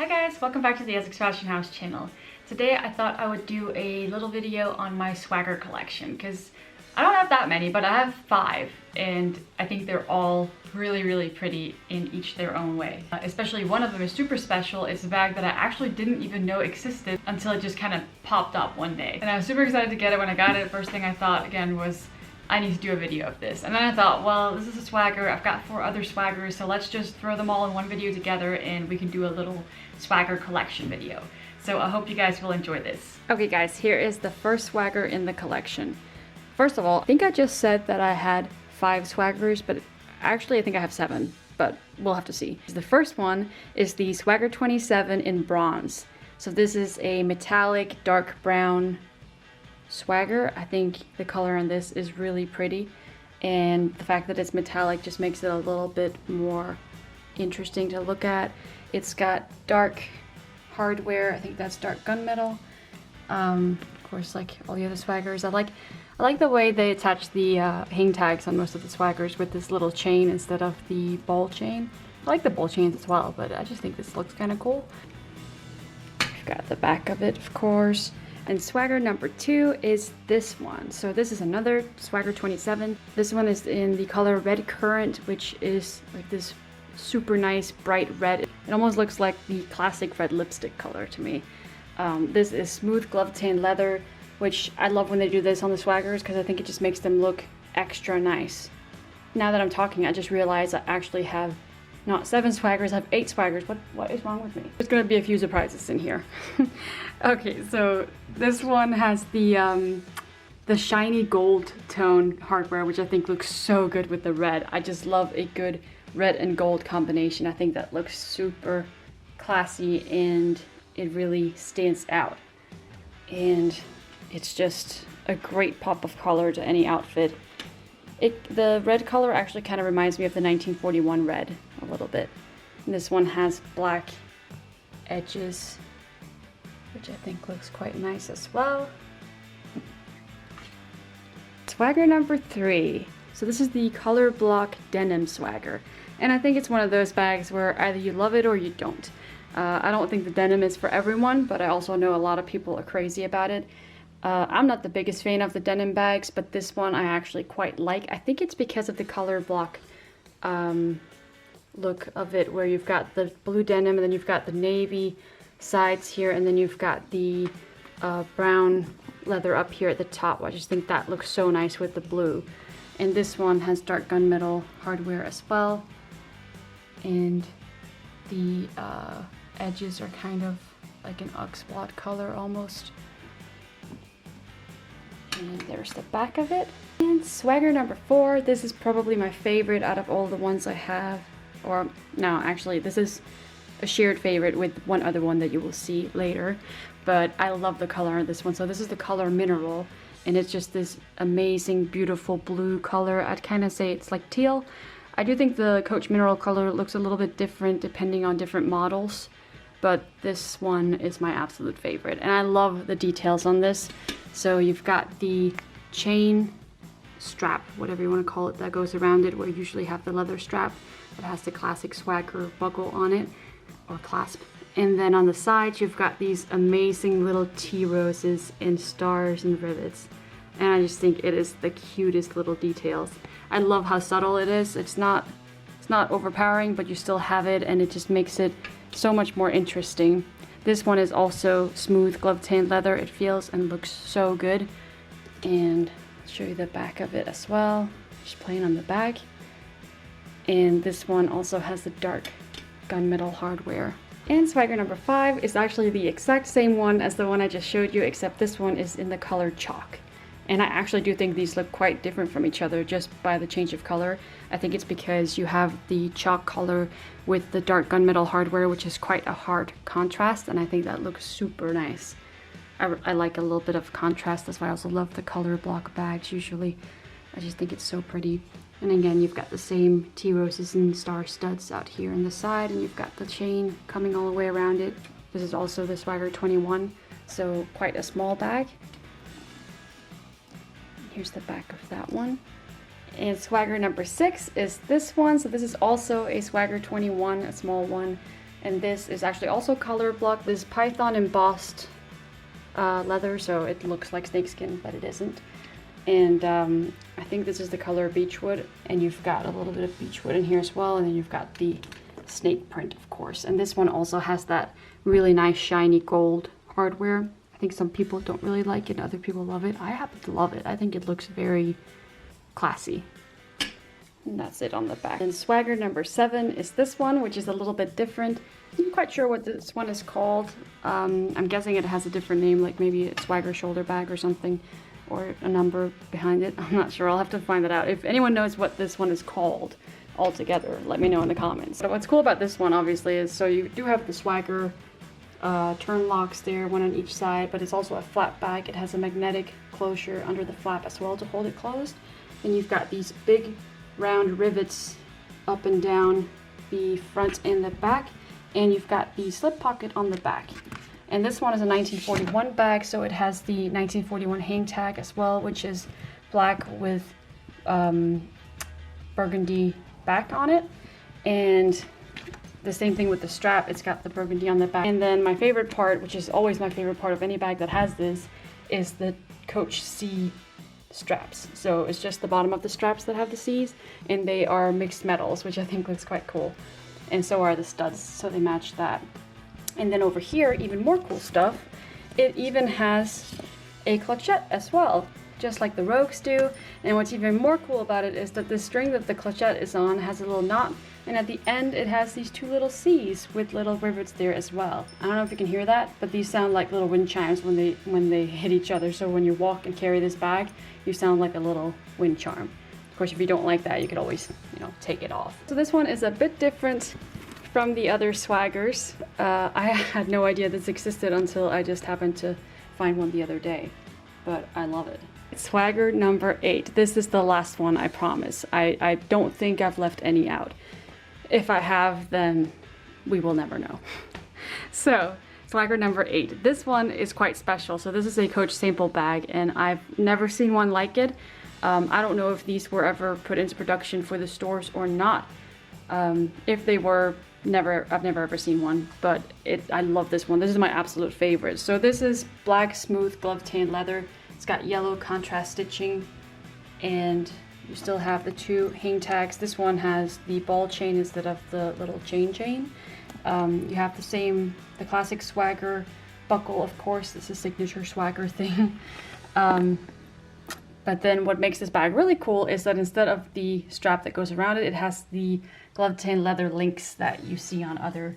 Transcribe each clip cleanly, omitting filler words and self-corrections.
Hi guys, welcome back to the Essex Fashion House channel. Today I thought I would do a little video on my swagger collection because I don't have that many, but I have 5 and I think they're all really pretty in each their own way. Especially one of them is super special. It's a bag that I actually didn't even know existed until it just kind of popped up one day. And I was super excited to get it. When I got it, first thing I thought again was I need to do a video of this. And then I thought, well, this is a swagger. I've got 4 other swaggers, so let's just throw them all in one video together and we can do a little swagger collection video. So I hope you guys will enjoy this. Okay guys, here is the first swagger in the collection. First of all, I think I just said that I had 5 swaggers, but actually I think I have 7, but we'll have to see. The first one is the Swagger 27 in bronze. So this is a metallic dark brown swagger. I think the color on this is really pretty, and the fact that it's metallic just makes it a little bit more interesting to look at. It's got dark hardware. I think that's dark gunmetal. Of course, like all the other swaggers, I like the way they attach the hang tags on most of the swaggers with this little chain instead of the ball chain. I like the ball chains as well, but I just think this looks kind of cool. We've got the back of it, of course. And swagger number 2 is this one. So this is another Swagger 27. This one is in the color Red Currant, which is like this super nice bright red. It almost looks like the classic red lipstick color to me. This is smooth Glovetanned leather, which I love when they do this on the swaggers because I think it just makes them look extra nice. Now that I'm talking, I just realized I actually have not 7 swaggers, I have 8 swaggers. What is wrong with me? There's gonna be a few surprises in here. Okay, so this one has the shiny gold tone hardware, which I think looks so good with the red. I just love a good red and gold combination. I think that looks super classy and it really stands out. And it's just a great pop of color to any outfit. The red color actually kind of reminds me of the 1941 red a little bit. And this one has black edges, which I think looks quite nice as well. Swagger number 3. So this is the Color Block Denim swagger. And I think it's one of those bags where either you love it or you don't. I don't think the denim is for everyone, but I also know a lot of people are crazy about it. I'm not the biggest fan of the denim bags, but this one I actually quite like. I think it's because of the color block look of it, where you've got the blue denim and then you've got the navy sides here, and then you've got the brown leather up here at the top. I just think that looks so nice with the blue. And this one has dark gunmetal hardware as well, and the edges are kind of like an oxblot color almost. And there's the back of it. And swagger number 4, this is probably my favorite out of all the ones I have. Or no, actually this is a shared favorite with one other one that you will see later. But I love the color on this one. So this is the color Mineral, and it's just this amazing beautiful blue color. I'd kind of say it's like teal. I do think the Coach Mineral color looks a little bit different depending on different models, but this one is my absolute favorite. And I love the details on this. So you've got the chain strap, whatever you want to call it, that goes around it, where you usually have the leather strap that has the classic swagger buckle on it, or clasp. And then on the sides, you've got these amazing little tea roses and stars and rivets. And I just think it is the cutest little details. I love how subtle it is. It's not overpowering, but you still have it, and it just makes it so much more interesting. This one is also smooth Glovetanned leather. It feels and looks so good. And I'll show you the back of it as well. Just plain on the back. And this one also has the dark gunmetal hardware. And swagger number 5 is actually the exact same one as the one I just showed you, except this one is in the color Chalk. And I actually do think these look quite different from each other just by the change of color. I think it's because you have the chalk color with the dark gunmetal hardware, which is quite a hard contrast, and I think that looks super nice. I like a little bit of contrast. That's why I also love the color block bags usually. I just think it's so pretty. And again, you've got the same tea roses and star studs out here on the side, and you've got the chain coming all the way around it. This is also the Swagger 21, so quite a small bag. Here's the back of that one. And swagger number 6 is this one. So this is also a Swagger 21, a small one. And this is actually also color block. This is python embossed leather, so it looks like snakeskin, but it isn't. And I think this is the color Beechwood, and you've got a little bit of Beechwood in here as well, and then you've got the snake print, of course. And this one also has that really nice shiny gold hardware. I think some people don't really like it, other people love it. I happen to love it. I think it looks very classy. And that's it on the back. And swagger number 7 is this one, which is a little bit different. I'm not quite sure what this one is called. I'm guessing it has a different name, like maybe a swagger shoulder bag or something, or a number behind it. I'm not sure. I'll have to find that out. If anyone knows what this one is called altogether, let me know in the comments. So what's cool about this one, obviously, is so you do have the swagger turn locks there, one on each side, but it's also a flat bag. It has a magnetic closure under the flap as well to hold it closed. Then you've got these big round rivets up and down the front and the back, and you've got the slip pocket on the back. And this one is a 1941 bag, so it has the 1941 hang tag as well, which is black with burgundy back on it. And the same thing with the strap, it's got the burgundy on the back. And then my favorite part, which is always my favorite part of any bag that has this, is the Coach C straps. So it's just the bottom of the straps that have the C's, and they are mixed metals, which I think looks quite cool. And so are the studs, so they match that. And then over here, even more cool stuff, it even has a clutchette as well, just like the Rogues do. And what's even more cool about it is that the string that the clutchette is on has a little knot, and at the end it has these 2 little C's with little rivets there as well. I don't know if you can hear that, but these sound like little wind chimes when they hit each other. So when you walk and carry this bag, you sound like a little wind charm. Of course, if you don't like that, you could always, take it off. So this one is a bit different from the other swaggers. I had no idea this existed until I just happened to find one the other day, but I love it. Swagger number 8. This is the last one, I promise. I don't think I've left any out. If I have, then we will never know. So, swagger number 8. This one is quite special. So this is a Coach sample bag, and I've never seen one like it. I don't know if these were ever put into production for the stores or not. If they were, I've never ever seen one, but I love this one. This is my absolute favorite. So this is black smooth glove-tanned leather. It's got yellow contrast stitching, and you still have the 2 hang tags. This one has the ball chain instead of the little chain. You have the classic swagger buckle, of course. This is signature swagger thing. But then what makes this bag really cool is that instead of the strap that goes around it, it has the Glovetanned Leather Links that you see on other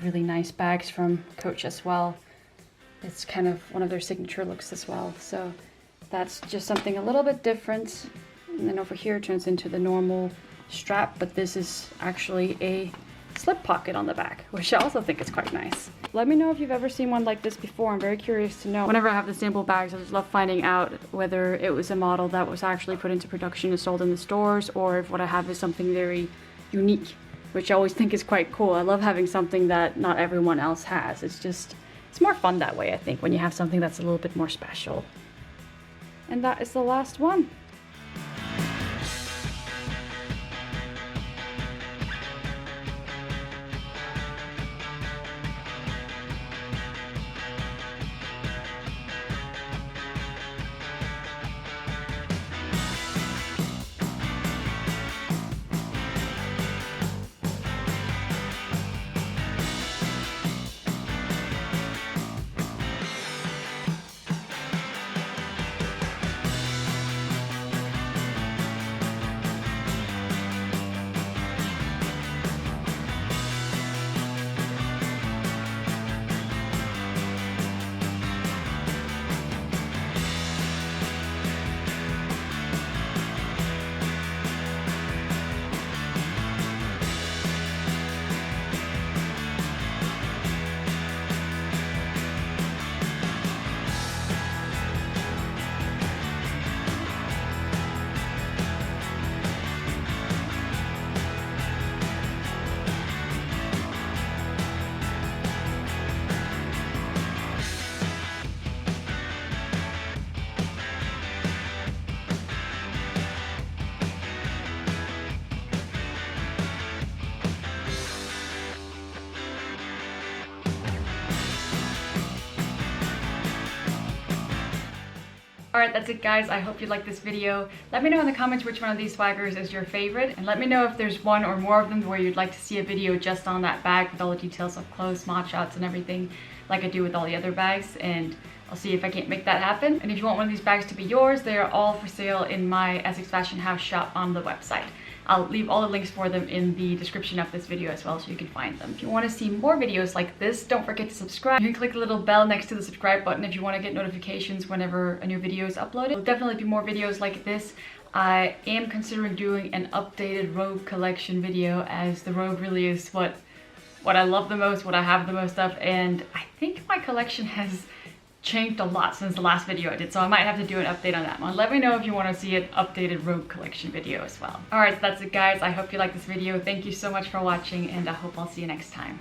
really nice bags from Coach as well. It's kind of one of their signature looks as well. So that's just something a little bit different. And then over here it turns into the normal strap, but this is actually a slip pocket on the back, which I also think is quite nice. Let me know if you've ever seen one like this before. I'm very curious to know. Whenever I have the sample bags, I just love finding out whether it was a model that was actually put into production and sold in the stores, or if what I have is something very unique, which I always think is quite cool. I love having something that not everyone else has. It's more fun that way, I think, when you have something that's a little bit more special. And that is the last one. Alright, that's it guys. I hope you liked this video. Let me know in the comments which one of these swaggers is your favorite, and let me know if there's one or more of them where you'd like to see a video just on that bag with all the details of clothes, mod shots, and everything like I do with all the other bags, and I'll see if I can't make that happen. And if you want one of these bags to be yours, they are all for sale in my Essex Fashion House shop on the website. I'll leave all the links for them in the description of this video as well, so you can find them. If you want to see more videos like this, don't forget to subscribe. You can click the little bell next to the subscribe button if you want to get notifications whenever a new video is uploaded. There'll definitely be more videos like this. I am considering doing an updated robe collection video, as the robe really is what I love the most, what I have the most of, and I think my collection has changed a lot since the last video I did, so I might have to do an update on that one. Let me know if you want to see an updated robe collection video as well. Alright, so that's it guys. I hope you liked this video. Thank you so much for watching, and I hope I'll see you next time.